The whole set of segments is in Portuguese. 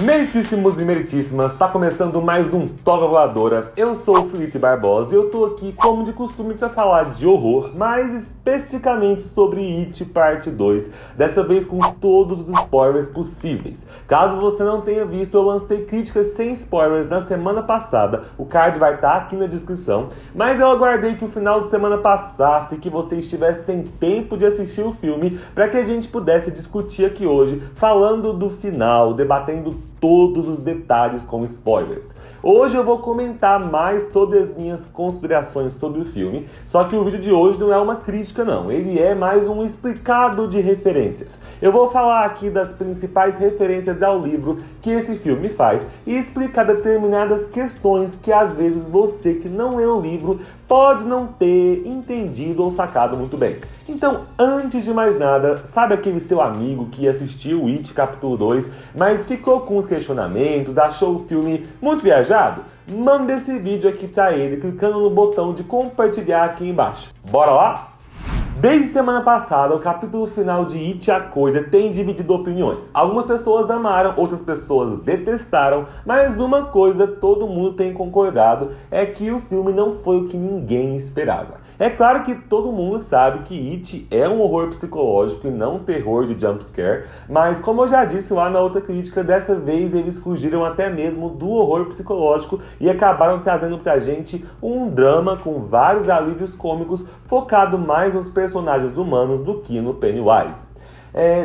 Meritíssimos e meritíssimas, tá começando mais um Toga Voadora. Eu sou o Felipe Barbosa e eu tô aqui, como de costume, para falar de horror, mais especificamente sobre It Parte 2, dessa vez com todos os spoilers possíveis. Caso você não tenha visto, eu lancei críticas sem spoilers na semana passada, o card vai estar aqui na descrição, mas eu aguardei que o final de semana passasse, que vocês tivessem tempo de assistir o filme, para que a gente pudesse discutir aqui hoje, falando do final, debatendo todos os detalhes com spoilers. Hoje eu vou comentar mais sobre as minhas considerações sobre o filme, só que o vídeo de hoje não é uma crítica não, ele é mais um explicado de referências. Eu vou falar aqui das principais referências ao livro que esse filme faz e explicar determinadas questões que às vezes você que não leu o livro pode não ter entendido ou sacado muito bem. Então, antes de mais nada, sabe aquele seu amigo que assistiu It Capítulo 2, mas ficou com os questionamentos, achou o filme muito viajado? Manda esse vídeo aqui pra ele, clicando no botão de compartilhar aqui embaixo. Bora lá? Desde semana passada, o capítulo final de It a Coisa tem dividido opiniões. Algumas pessoas amaram, outras pessoas detestaram, mas uma coisa todo mundo tem concordado é que o filme não foi o que ninguém esperava. É claro que todo mundo sabe que It é um horror psicológico e não um terror de jumpscare, mas como eu já disse lá na outra crítica, dessa vez eles fugiram até mesmo do horror psicológico e acabaram trazendo pra gente um drama com vários alívios cômicos focado mais nos personagens humanos do que no Pennywise.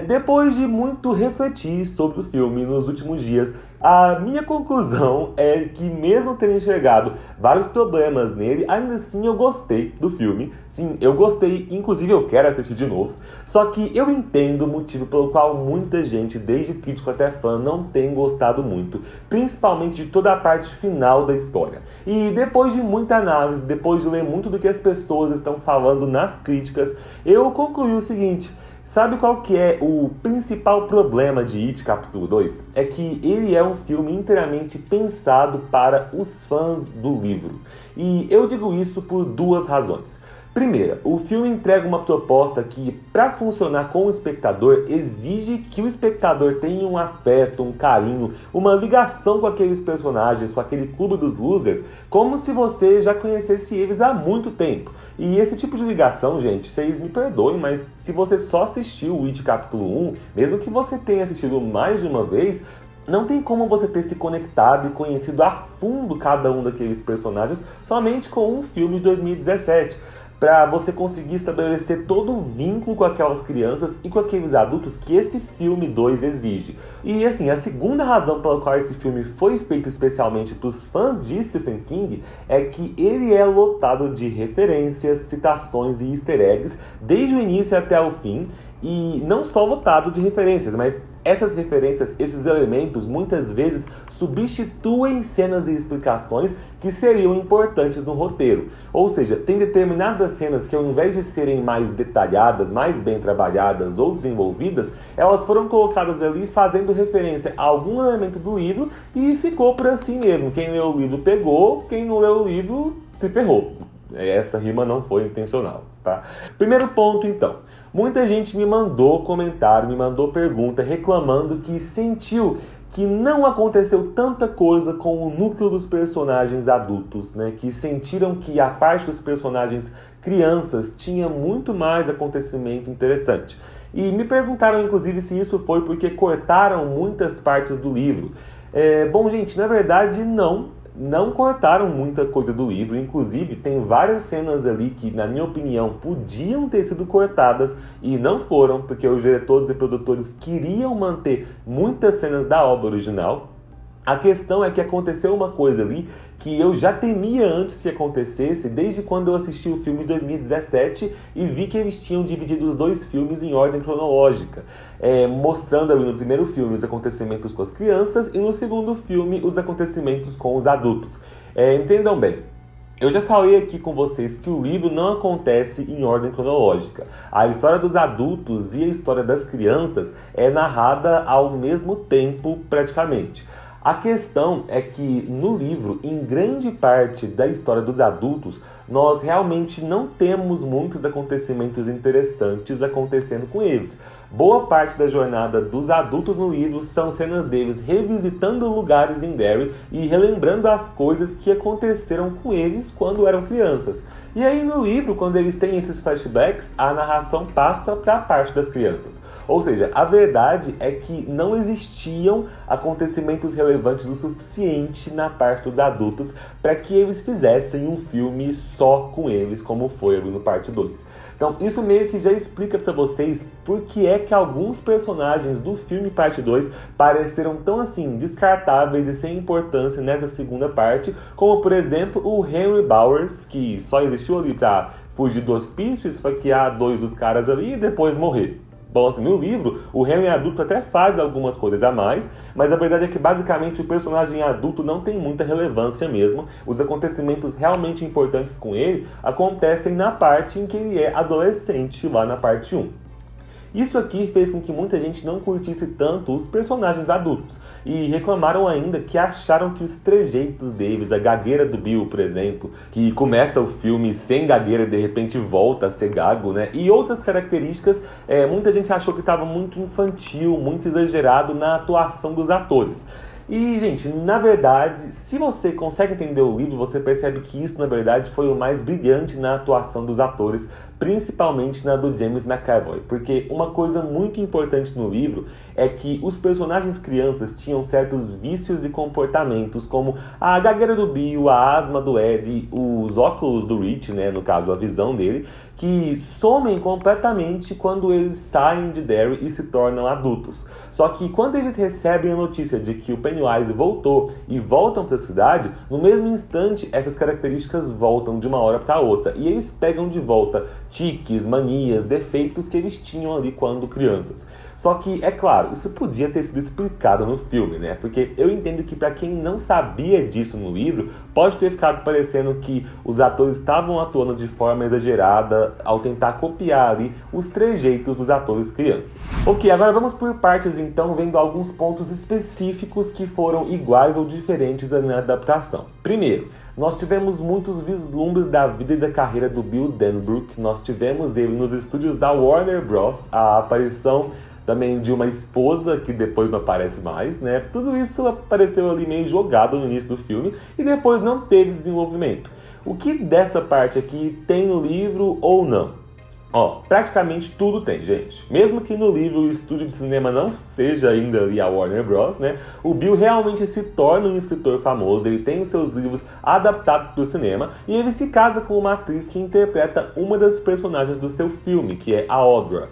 Depois de muito refletir sobre o filme nos últimos dias, a minha conclusão é que mesmo tendo enxergado vários problemas nele, ainda assim eu gostei do filme. Sim, eu gostei, inclusive eu quero assistir de novo. Só que eu entendo o motivo pelo qual muita gente, desde crítico até fã, não tem gostado muito, principalmente de toda a parte final da história. E depois de muita análise, depois de ler muito do que as pessoas estão falando nas críticas, eu concluí o seguinte: sabe qual que é o principal problema de It Capítulo 2? É que ele é um filme inteiramente pensado para os fãs do livro. E eu digo isso por duas razões. Primeira, o filme entrega uma proposta que, para funcionar com o espectador, exige que o espectador tenha um afeto, um carinho, uma ligação com aqueles personagens, com aquele clube dos losers, como se você já conhecesse eles há muito tempo. E esse tipo de ligação, gente, vocês me perdoem, mas se você só assistiu o It Capítulo 1, mesmo que você tenha assistido mais de uma vez, não tem como você ter se conectado e conhecido a fundo cada um daqueles personagens somente com um filme de 2017. Para você conseguir estabelecer todo o vínculo com aquelas crianças e com aqueles adultos que esse filme 2 exige. E assim, a segunda razão pela qual esse filme foi feito especialmente para os fãs de Stephen King é que ele é lotado de referências, citações e easter eggs desde o início até o fim. E não só lotado de referências, mas essas referências, esses elementos, muitas vezes substituem cenas e explicações que seriam importantes no roteiro. Ou seja, tem determinadas cenas que, ao invés de serem mais detalhadas, mais bem trabalhadas ou desenvolvidas, elas foram colocadas ali fazendo referência a algum elemento do livro e ficou por assim mesmo. Quem leu o livro pegou, quem não leu o livro se ferrou. Essa rima não foi intencional, tá? Primeiro ponto, então. Muita gente me mandou comentário, me mandou pergunta reclamando que sentiu que não aconteceu tanta coisa com o núcleo dos personagens adultos, né? Que sentiram que a parte dos personagens crianças tinha muito mais acontecimento interessante. E me perguntaram, inclusive, se isso foi porque cortaram muitas partes do livro. Bom, gente, na verdade, não cortaram muita coisa do livro, inclusive tem várias cenas ali que, na minha opinião, podiam ter sido cortadas e não foram, porque os diretores e produtores queriam manter muitas cenas da obra original. A questão é que aconteceu uma coisa ali que eu já temia antes que acontecesse, desde quando eu assisti o filme de 2017 e vi que eles tinham dividido os dois filmes em ordem cronológica, mostrando ali no primeiro filme os acontecimentos com as crianças e no segundo filme os acontecimentos com os adultos. Entendam bem. Eu já falei aqui com vocês que o livro não acontece em ordem cronológica. A história dos adultos e a história das crianças é narrada ao mesmo tempo, praticamente. A questão é que no livro, em grande parte da história dos adultos, nós realmente não temos muitos acontecimentos interessantes acontecendo com eles. Boa parte da jornada dos adultos no livro são cenas deles revisitando lugares em Derry e relembrando as coisas que aconteceram com eles quando eram crianças. E aí no livro, quando eles têm esses flashbacks, a narração passa para a parte das crianças. Ou seja, a verdade é que não existiam acontecimentos relevantes o suficiente na parte dos adultos para que eles fizessem um filme só com eles, como foi ali no parte 2. Então isso meio que já explica para vocês por que é que alguns personagens do filme parte 2 pareceram tão assim descartáveis e sem importância nessa segunda parte, como por exemplo o Henry Bowers, que só existiu ali para fugir do hospício, esfaquear 2 dos caras ali e depois morrer. Bom, assim, no livro, o Henry adulto até faz algumas coisas a mais, mas a verdade é que basicamente o personagem adulto não tem muita relevância mesmo. Os acontecimentos realmente importantes com ele acontecem na parte em que ele é adolescente, lá na parte 1. Isso aqui fez com que muita gente não curtisse tanto os personagens adultos e reclamaram ainda que acharam que os trejeitos deles, a gagueira do Bill, por exemplo, que começa o filme sem gagueira e de repente volta a ser gago, né? E outras características, muita gente achou que estava muito infantil, muito exagerado na atuação dos atores. E, gente, na verdade, se você consegue entender o livro, você percebe que isso, na verdade, foi o mais brilhante na atuação dos atores, principalmente na do James McAvoy. Porque uma coisa muito importante no livro é que os personagens crianças tinham certos vícios e comportamentos, como a gagueira do Bill, a asma do Ed, os óculos do Rich, né, no caso, a visão dele, que somem completamente quando eles saem de Derry e se tornam adultos. Só que quando eles recebem a notícia de que o Pennywise voltou e voltam para a cidade, no mesmo instante essas características voltam de uma hora para outra e eles pegam de volta tiques, manias, defeitos que eles tinham ali quando crianças. Só que, é claro, isso podia ter sido explicado no filme, né? Porque eu entendo que para quem não sabia disso no livro, pode ter ficado parecendo que os atores estavam atuando de forma exagerada ao tentar copiar ali os trejeitos dos atores crianças. Ok, agora vamos por partes então, vendo alguns pontos específicos que foram iguais ou diferentes ali na adaptação. Primeiro, nós tivemos muitos vislumbres da vida e da carreira do Bill Denbrook. Nós tivemos dele nos estúdios da Warner Bros. A aparição também de uma esposa que depois não aparece mais, né? Tudo isso apareceu ali meio jogado no início do filme e depois não teve desenvolvimento. O que dessa parte aqui tem no livro ou não? Ó, praticamente tudo tem, gente. Mesmo que no livro o estúdio de cinema não seja ainda ali a Warner Bros, né? O Bill realmente se torna um escritor famoso, ele tem os seus livros adaptados para o cinema e ele se casa com uma atriz que interpreta uma das personagens do seu filme, que é a Audra.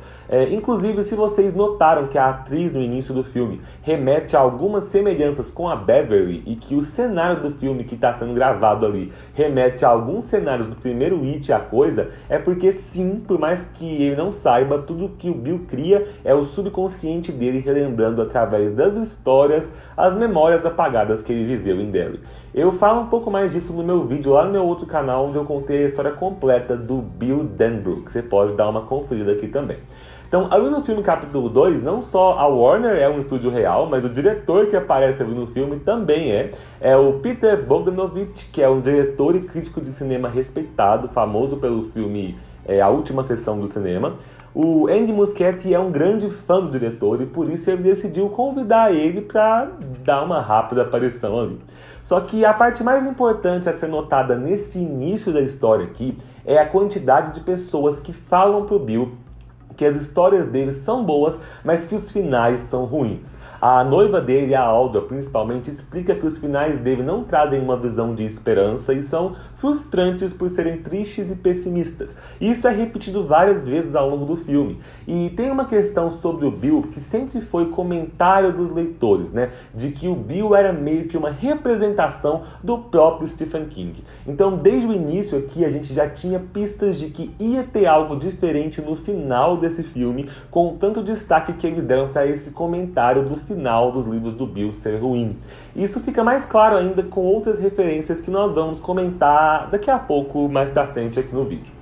Inclusive, se vocês notaram que a atriz no início do filme remete a algumas semelhanças com a Beverly e que o cenário do filme que está sendo gravado ali remete a alguns cenários do primeiro It, a coisa, é porque sim, por mais que ele não saiba, tudo que o Bill cria é o subconsciente dele relembrando através das histórias as memórias apagadas que ele viveu em Derry. Eu falo um pouco mais disso no meu vídeo lá no meu outro canal, onde eu contei a história completa do Bill Denbrook. Você pode dar uma conferida aqui também. Então, ali no filme capítulo 2, não só a Warner é um estúdio real, mas o diretor que aparece ali no filme também é o Peter Bogdanovich, que é um diretor e crítico de cinema respeitado, famoso pelo filme A Última Sessão do Cinema. O Andy Muschietti é um grande fã do diretor e por isso ele decidiu convidar ele para dar uma rápida aparição ali. Só que a parte mais importante a ser notada nesse início da história aqui é a quantidade de pessoas que falam pro Bill que as histórias dele são boas, mas que os finais são ruins. A noiva dele, a Audra, principalmente, explica que os finais dele não trazem uma visão de esperança e são frustrantes por serem tristes e pessimistas. E isso é repetido várias vezes ao longo do filme. E tem uma questão sobre o Bill que sempre foi comentário dos leitores, né? De que o Bill era meio que uma representação do próprio Stephen King. Então, desde o início aqui, a gente já tinha pistas de que ia ter algo diferente no final desse filme, com o tanto destaque que eles deram para esse comentário do final dos livros do Bill ser ruim. Isso fica mais claro ainda com outras referências que nós vamos comentar daqui a pouco, mais pra frente aqui no vídeo.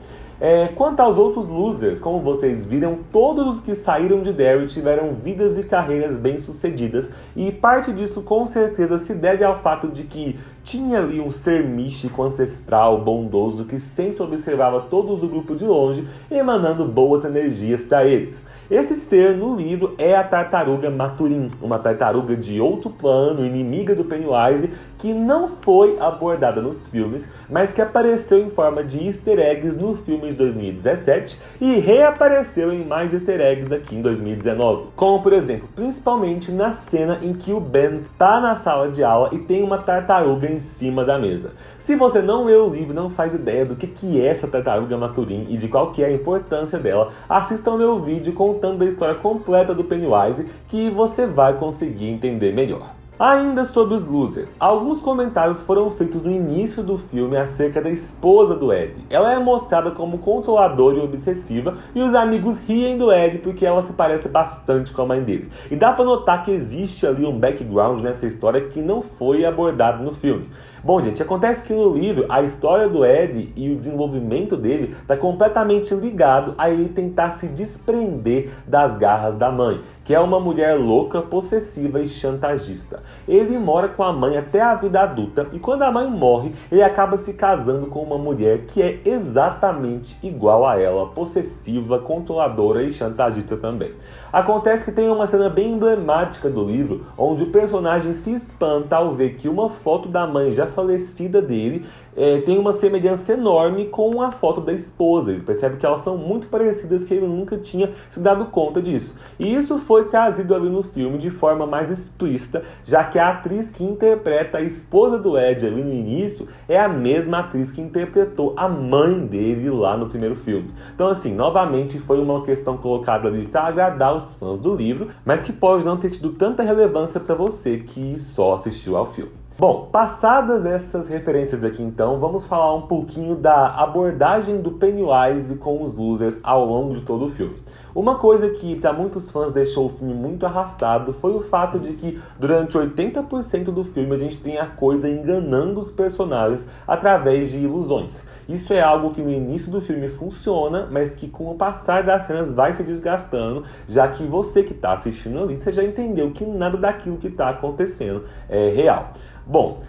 Quanto aos outros losers, como vocês viram, todos os que saíram de Derry tiveram vidas e carreiras bem-sucedidas, e parte disso com certeza se deve ao fato de que tinha ali um ser místico, ancestral, bondoso, que sempre observava todos do grupo de longe, emanando boas energias para eles. Esse ser no livro é a tartaruga Maturin, uma tartaruga de outro plano, inimiga do Pennywise, que não foi abordada nos filmes, mas que apareceu em forma de easter eggs no filme de 2017 e reapareceu em mais easter eggs aqui em 2019. Como, por exemplo, principalmente na cena em que o Ben tá na sala de aula e tem uma tartaruga em cima da mesa. Se você não leu o livro e não faz ideia do que é essa tartaruga Maturin e de qual que é a importância dela, assista meu vídeo contando a história completa do Pennywise que você vai conseguir entender melhor. Ainda sobre os losers, alguns comentários foram feitos no início do filme acerca da esposa do Ed. Ela é mostrada como controladora e obsessiva, e os amigos riem do Ed porque ela se parece bastante com a mãe dele. E dá pra notar que existe ali um background nessa história que não foi abordado no filme. Bom, gente, acontece que no livro a história do Ed e o desenvolvimento dele está completamente ligado a ele tentar se desprender das garras da mãe, que é uma mulher louca, possessiva e chantagista. Ele mora com a mãe até a vida adulta e quando a mãe morre, ele acaba se casando com uma mulher que é exatamente igual a ela, possessiva, controladora e chantagista também. Acontece que tem uma cena bem emblemática do livro, onde o personagem se espanta ao ver que uma foto da mãe já falecida dele tem uma semelhança enorme com a foto da esposa. Ele percebe que elas são muito parecidas, que ele nunca tinha se dado conta disso. E isso foi trazido ali no filme de forma mais explícita, já que a atriz que interpreta a esposa do Ed ali no início é a mesma atriz que interpretou a mãe dele lá no primeiro filme. Então assim, novamente foi uma questão colocada ali para agradar os fãs do livro, mas que pode não ter tido tanta relevância para você que só assistiu ao filme. Bom, passadas essas referências aqui então, vamos falar um pouquinho da abordagem do Pennywise com os losers ao longo de todo o filme. Uma coisa que para muitos fãs deixou o filme muito arrastado foi o fato de que durante 80% do filme a gente tem a coisa enganando os personagens através de ilusões. Isso é algo que no início do filme funciona, mas que com o passar das cenas vai se desgastando, já que você que está assistindo ali, você já entendeu que nada daquilo que está acontecendo é real. Bom,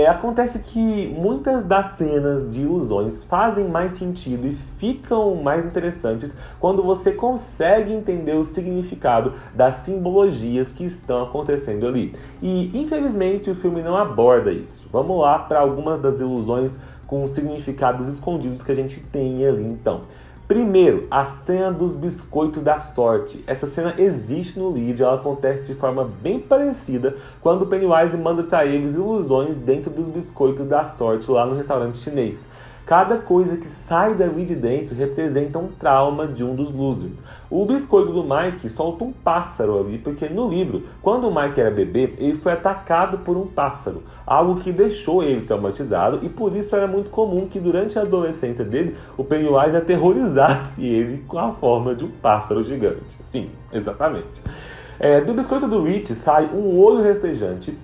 acontece que muitas das cenas de ilusões fazem mais sentido e ficam mais interessantes quando você consegue entender o significado das simbologias que estão acontecendo ali. E, infelizmente, o filme não aborda isso. Vamos lá para algumas das ilusões com significados escondidos que a gente tem ali, então. Primeiro, a cena dos biscoitos da sorte. Essa cena existe no livro e ela acontece de forma bem parecida quando o Pennywise manda para eles ilusões dentro dos biscoitos da sorte lá no restaurante chinês. Cada coisa que sai dali de dentro representa um trauma de um dos losers. O biscoito do Mike solta um pássaro ali, porque no livro, quando o Mike era bebê, ele foi atacado por um pássaro, algo que deixou ele traumatizado, e por isso era muito comum que durante a adolescência dele, o Pennywise aterrorizasse ele com a forma de um pássaro gigante. Sim, exatamente. Do biscoito do Rich sai um olho rastejante,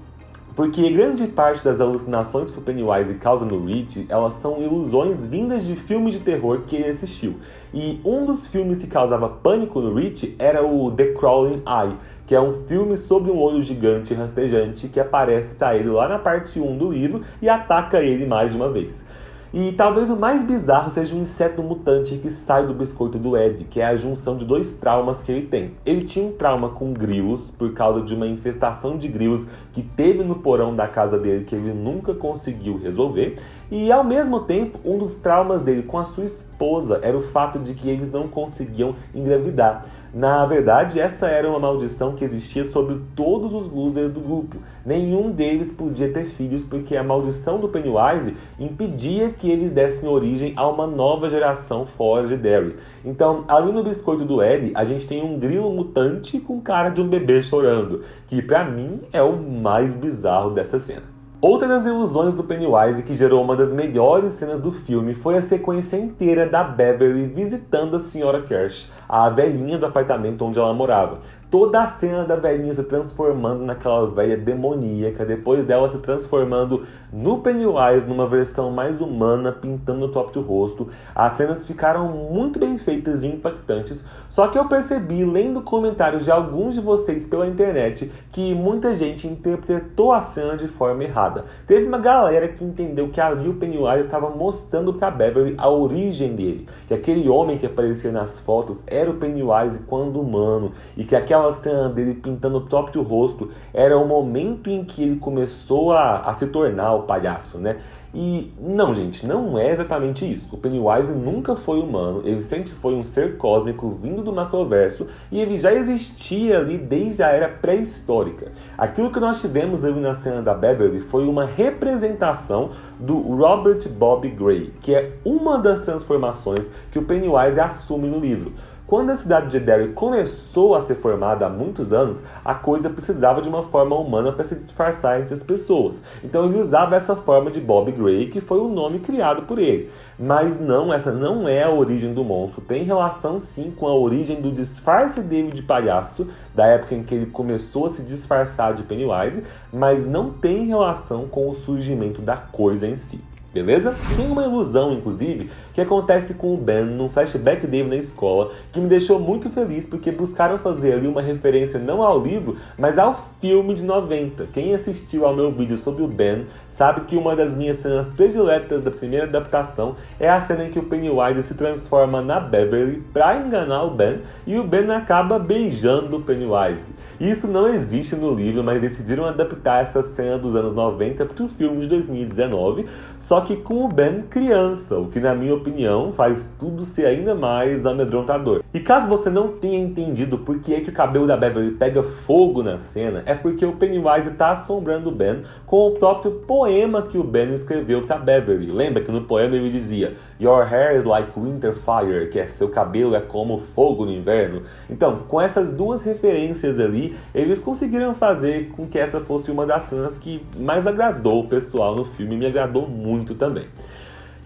porque grande parte das alucinações que o Pennywise causa no Rich, elas são ilusões vindas de filmes de terror que ele assistiu. E um dos filmes que causava pânico no Rich era o The Crawling Eye, que é um filme sobre um olho gigante rastejante que aparece para ele lá na parte 1 do livro e ataca ele mais de uma vez. E talvez o mais bizarro seja o inseto mutante que sai do biscoito do Ed, que é a junção de dois traumas que ele tem. Ele tinha um trauma com grilos, por causa de uma infestação de grilos que teve no porão da casa dele que ele nunca conseguiu resolver. E ao mesmo tempo, um dos traumas dele com a sua esposa era o fato de que eles não conseguiam engravidar. Na verdade, essa era uma maldição que existia sobre todos os losers do grupo. Nenhum deles podia ter filhos porque a maldição do Pennywise impedia que eles dessem origem a uma nova geração fora de Derry. Então, ali no biscoito do Ed, a gente tem um grilo mutante com cara de um bebê chorando, que pra mim é o mais bizarro dessa cena. Outra das ilusões do Pennywise que gerou uma das melhores cenas do filme foi a sequência inteira da Beverly visitando a Sra. Kersh, a velhinha do apartamento onde ela morava. Toda a cena da velhinha se transformando naquela velha demoníaca, depois dela se transformando no Pennywise, numa versão mais humana, pintando o próprio rosto. As cenas ficaram muito bem feitas e impactantes, só que eu percebi, lendo comentários de alguns de vocês pela internet, que muita gente interpretou a cena de forma errada. Teve uma galera que entendeu que ali o Pennywise estava mostrando pra Beverly a origem dele, que aquele homem que aparecia nas fotos era o Pennywise quando humano, e que aquela cena dele pintando o próprio rosto era o momento em que ele começou a se tornar o palhaço, né? E não, gente, não é exatamente isso. O Pennywise nunca foi humano, ele sempre foi um ser cósmico vindo do macroverso e ele já existia ali desde a era pré-histórica. Aquilo que nós tivemos ali na cena da Beverly foi uma representação do Robert Bob Gray, que é uma das transformações que o Pennywise assume no livro. Quando a cidade de Derry começou a ser formada há muitos anos, a coisa precisava de uma forma humana para se disfarçar entre as pessoas. Então ele usava essa forma de Bob Gray, que foi o nome criado por ele. Mas não, essa não é a origem do monstro. Tem relação sim com a origem do disfarce dele de palhaço, da época em que ele começou a se disfarçar de Pennywise, mas não tem relação com o surgimento da coisa em si. Beleza? Tem uma ilusão, inclusive, que acontece com o Ben num flashback dele na escola, que me deixou muito feliz porque buscaram fazer ali uma referência não ao livro, mas ao filme de 90. Quem assistiu ao meu vídeo sobre o Ben sabe que uma das minhas cenas prediletas da primeira adaptação é a cena em que o Pennywise se transforma na Beverly para enganar o Ben e o Ben acaba beijando o Pennywise. Isso não existe no livro, mas decidiram adaptar essa cena dos anos 90 para o filme de 2019, só que com o Ben criança, o que na minha opinião faz tudo ser ainda mais amedrontador. E caso você não tenha entendido por que é que o cabelo da Beverly pega fogo na cena, é porque o Pennywise está assombrando o Ben com o próprio poema que o Ben escreveu para Beverly. Lembra que no poema ele dizia "Your hair is like winter fire", que é seu cabelo é como fogo no inverno. Então, com essas duas referências ali, eles conseguiram fazer com que essa fosse uma das cenas que mais agradou o pessoal no filme e me agradou muito também.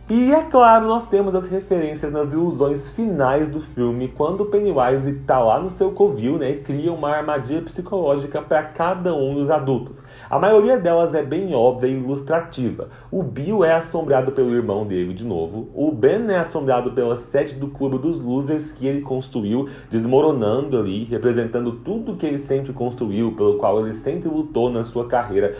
E é claro, nós temos as referências nas ilusões finais do filme, quando o Pennywise está lá no seu covil, né, e cria uma armadilha psicológica para cada um dos adultos. A maioria delas é bem óbvia e ilustrativa. O Bill é assombrado pelo irmão dele de novo, o Ben é assombrado pela sede do clube dos losers que ele construiu, desmoronando ali, representando tudo que ele sempre construiu, pelo qual ele sempre lutou na sua carreira,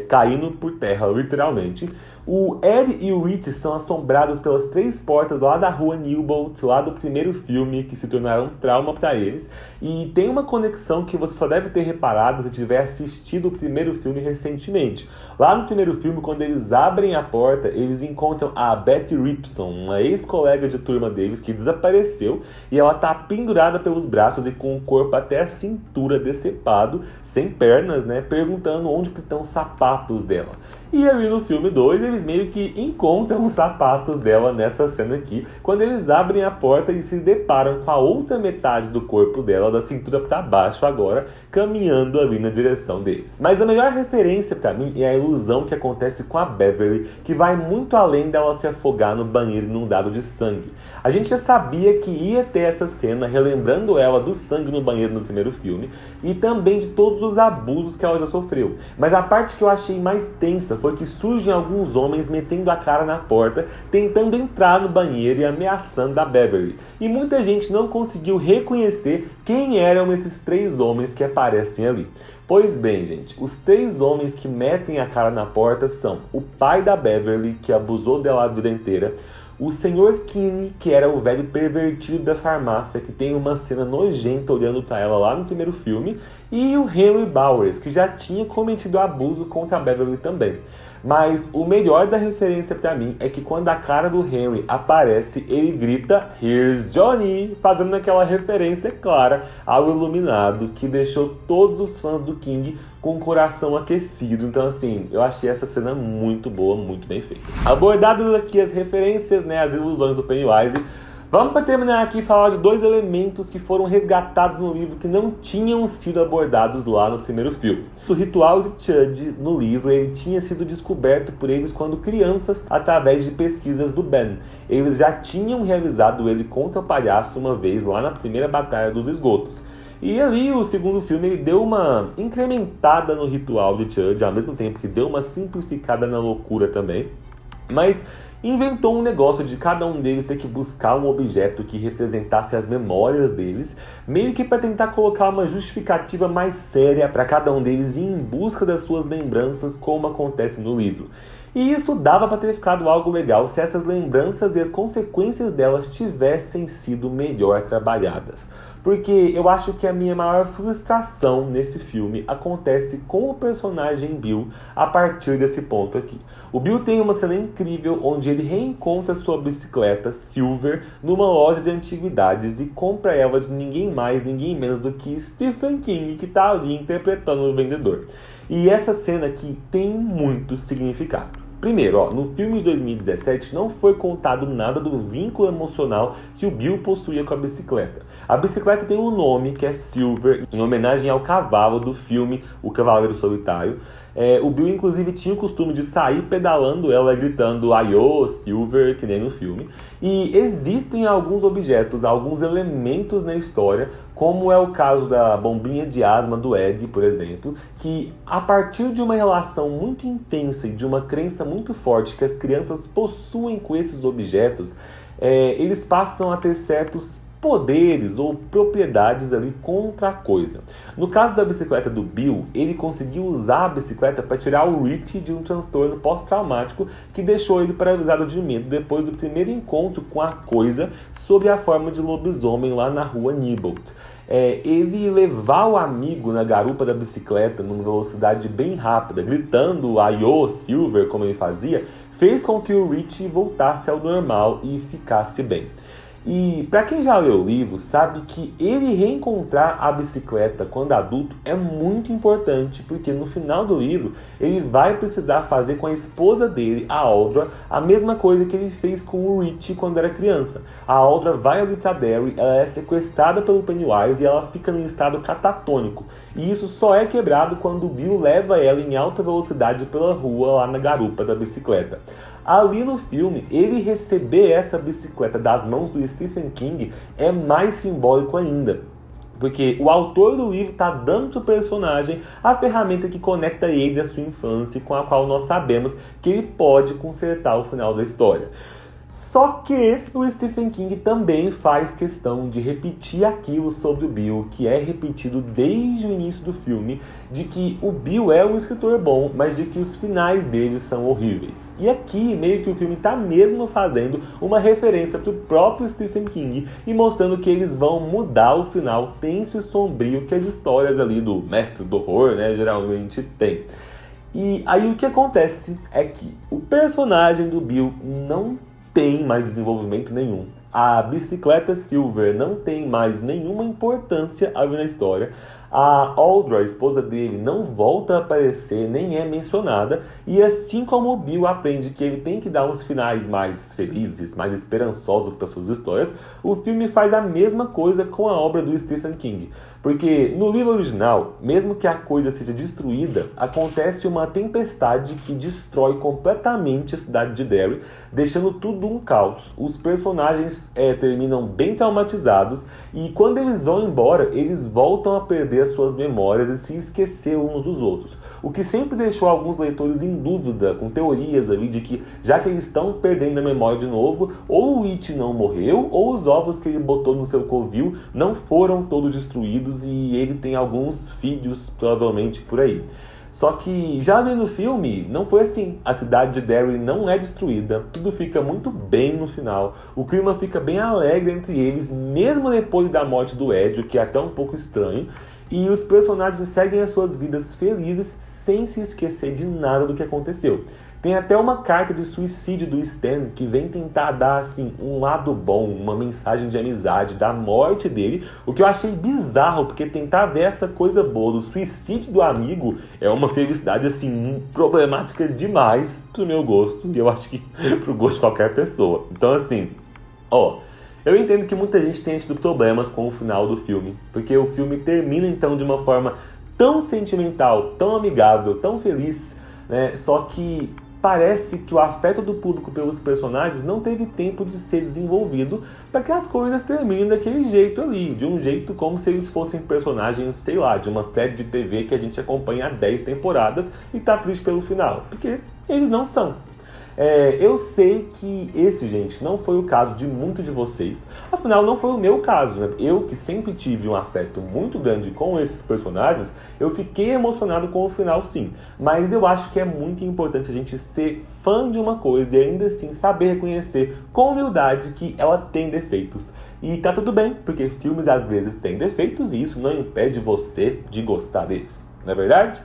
caindo por terra, literalmente. O Ed e o Rich são assombrados pelas 3 portas lá da rua Newbolt, lá do primeiro filme, que se tornaram um trauma para eles. E tem uma conexão que você só deve ter reparado se tiver assistido o primeiro filme recentemente. Lá no primeiro filme, quando eles abrem a porta, eles encontram a Betty Ripson, uma ex-colega de turma deles que desapareceu, e ela tá pendurada pelos braços e com o corpo até a cintura decepado, sem pernas, né, perguntando onde que estão os sapatos dela. E ali no filme 2, eles meio que encontram os sapatos dela nessa cena aqui, quando eles abrem a porta e se deparam com a outra metade do corpo dela, da cintura para baixo agora, caminhando ali na direção deles. Mas a melhor referência para mim é a ilusão que acontece com a Beverly, que vai muito além dela se afogar no banheiro inundado de sangue. A gente já sabia que ia ter essa cena, relembrando ela do sangue no banheiro no primeiro filme, e também de todos os abusos que ela já sofreu. Mas a parte que eu achei mais tensa foi que surgem alguns homens metendo a cara na porta, tentando entrar no banheiro e ameaçando a Beverly. E muita gente não conseguiu reconhecer quem eram esses 3 homens que aparecem ali. Pois bem, gente, os 3 homens que metem a cara na porta são o pai da Beverly, que abusou dela a vida inteira, o Sr. Kinney, que era o velho pervertido da farmácia, que tem uma cena nojenta olhando pra ela lá no primeiro filme, e o Henry Bowers, que já tinha cometido abuso contra a Beverly também. Mas o melhor da referência pra mim é que quando a cara do Henry aparece, ele grita "Here's Johnny", fazendo aquela referência clara ao Iluminado, que deixou todos os fãs do King com o coração aquecido. Então, assim, eu achei essa cena muito boa, muito bem feita. Abordadas aqui as referências, né, as ilusões do Pennywise, vamos para terminar aqui falar de 2 elementos que foram resgatados no livro que não tinham sido abordados lá no primeiro filme. O ritual de Chud no livro, ele tinha sido descoberto por eles quando crianças através de pesquisas do Ben. Eles já tinham realizado ele contra o palhaço uma vez lá na primeira Batalha dos Esgotos. E ali o segundo filme ele deu uma incrementada no ritual de Chudge, ao mesmo tempo que deu uma simplificada na loucura também. Mas inventou um negócio de cada um deles ter que buscar um objeto que representasse as memórias deles, meio que para tentar colocar uma justificativa mais séria para cada um deles ir em busca das suas lembranças, como acontece no livro. E isso dava para ter ficado algo legal se essas lembranças e as consequências delas tivessem sido melhor trabalhadas. Porque eu acho que a minha maior frustração nesse filme acontece com o personagem Bill a partir desse ponto aqui. O Bill tem uma cena incrível onde ele reencontra sua bicicleta Silver numa loja de antiguidades e compra ela de ninguém mais, ninguém menos do que Stephen King, que está ali interpretando o vendedor. E essa cena aqui tem muito significado. Primeiro, no filme de 2017 não foi contado nada do vínculo emocional que o Bill possuía com a bicicleta. A bicicleta tem um nome que é Silver, em homenagem ao cavalo do filme O Cavaleiro Solitário. O Bill, inclusive, tinha o costume de sair pedalando ela, gritando "Aiô, Silver", que nem no filme. E existem alguns objetos, alguns elementos na história, como é o caso da bombinha de asma do Ed, por exemplo, que a partir de uma relação muito intensa e de uma crença muito forte que as crianças possuem com esses objetos, eles passam a ter certos poderes ou propriedades ali contra a coisa. No caso da bicicleta do Bill, ele conseguiu usar a bicicleta para tirar o Richie de um transtorno pós-traumático que deixou ele paralisado de medo depois do primeiro encontro com a coisa sob a forma de lobisomem lá na rua Nibble. Ele levar o amigo na garupa da bicicleta numa velocidade bem rápida, gritando "Aiô, Silver", como ele fazia, fez com que o Richie voltasse ao normal e ficasse bem. E para quem já leu o livro, sabe que ele reencontrar a bicicleta quando adulto é muito importante, porque no final do livro ele vai precisar fazer com a esposa dele, a Audra, a mesma coisa que ele fez com o Richie quando era criança. A Audra vai ali pra Derry, ela é sequestrada pelo Pennywise e ela fica num estado catatônico. E isso só é quebrado quando o Bill leva ela em alta velocidade pela rua lá na garupa da bicicleta. Ali no filme, ele receber essa bicicleta das mãos do Stephen King é mais simbólico ainda. Porque o autor do livro está dando para o personagem a ferramenta que conecta ele à sua infância, com a qual nós sabemos que ele pode consertar o final da história. Só que o Stephen King também faz questão de repetir aquilo sobre o Bill, que é repetido desde o início do filme, de que o Bill é um escritor bom, mas de que os finais dele são horríveis. E aqui, meio que o filme está mesmo fazendo uma referência para o próprio Stephen King e mostrando que eles vão mudar o final tenso e sombrio que as histórias ali do mestre do horror, geralmente tem. E aí o que acontece é que o personagem do Bill não tem mais desenvolvimento nenhum. A bicicleta Silver não tem mais nenhuma importância ali na história. A Audra, a esposa dele, não volta a aparecer, nem é mencionada. E assim como o Bill aprende que ele tem que dar uns finais mais felizes, mais esperançosos para suas histórias, o filme faz a mesma coisa com a obra do Stephen King. Porque no livro original, mesmo que a coisa seja destruída, acontece uma tempestade que destrói completamente a cidade de Derry, deixando tudo um caos. Os personagens terminam bem traumatizados e quando eles vão embora, eles voltam a perder as suas memórias e se esquecer uns dos outros. O que sempre deixou alguns leitores em dúvida, com teorias ali de que, já que eles estão perdendo a memória de novo, ou o It não morreu, ou os ovos que ele botou no seu covil não foram todos destruídos e ele tem alguns filhos provavelmente por aí. Só que já vendo o filme, não foi assim. A cidade de Derry não é destruída, tudo fica muito bem no final, o clima fica bem alegre entre eles, mesmo depois da morte do Ed, o que é até um pouco estranho, e os personagens seguem as suas vidas felizes sem se esquecer de nada do que aconteceu. Tem até uma carta de suicídio do Stan que vem tentar dar assim, um lado bom, uma mensagem de amizade da morte dele, o que eu achei bizarro, porque tentar ver essa coisa boa do suicídio do amigo é uma felicidade assim, problemática demais pro meu gosto, e eu acho que pro gosto de qualquer pessoa. Então assim, eu entendo que muita gente tenha tido problemas com o final do filme, porque o filme termina então de uma forma tão sentimental, tão amigável, tão feliz, né? Só que parece que o afeto do público pelos personagens não teve tempo de ser desenvolvido para que as coisas terminem daquele jeito ali, de um jeito como se eles fossem personagens, sei lá, de uma série de TV que a gente acompanha há 10 temporadas e tá triste pelo final, porque eles não são. Eu sei que esse, gente, não foi o caso de muitos de vocês. Afinal, não foi o meu caso, né? Eu, que sempre tive um afeto muito grande com esses personagens, eu fiquei emocionado com o final, sim. Mas eu acho que é muito importante a gente ser fã de uma coisa e ainda assim saber reconhecer com humildade que ela tem defeitos. E tá tudo bem, porque filmes às vezes têm defeitos e isso não impede você de gostar deles, não é verdade?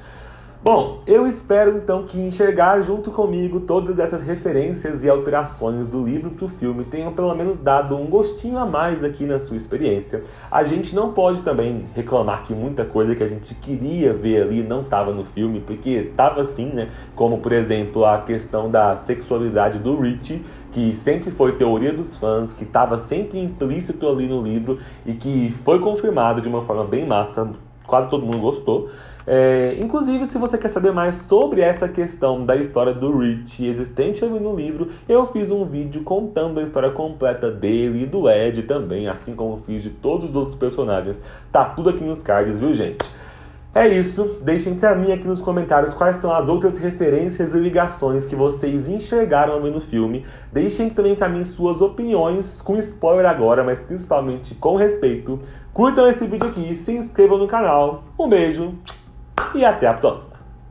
Bom, eu espero então que enxergar junto comigo todas essas referências e alterações do livro para o filme tenham pelo menos dado um gostinho a mais aqui na sua experiência. A gente não pode também reclamar que muita coisa que a gente queria ver ali não estava no filme, porque estava sim, né? Como, por exemplo, a questão da sexualidade do Richie, que sempre foi teoria dos fãs, que estava sempre implícito ali no livro e que foi confirmado de uma forma bem massa, quase todo mundo gostou. Inclusive, se você quer saber mais sobre essa questão da história do Rich existente ali no livro, eu fiz um vídeo contando a história completa dele e do Ed também, assim como fiz de todos os outros personagens. Tá tudo aqui nos cards, viu, gente? É isso, deixem pra mim aqui nos comentários quais são as outras referências e ligações que vocês enxergaram ali no filme. Deixem também pra mim suas opiniões, com spoiler agora, mas principalmente com respeito. Curtam esse vídeo aqui, se inscrevam no canal. Um beijo e até a próxima!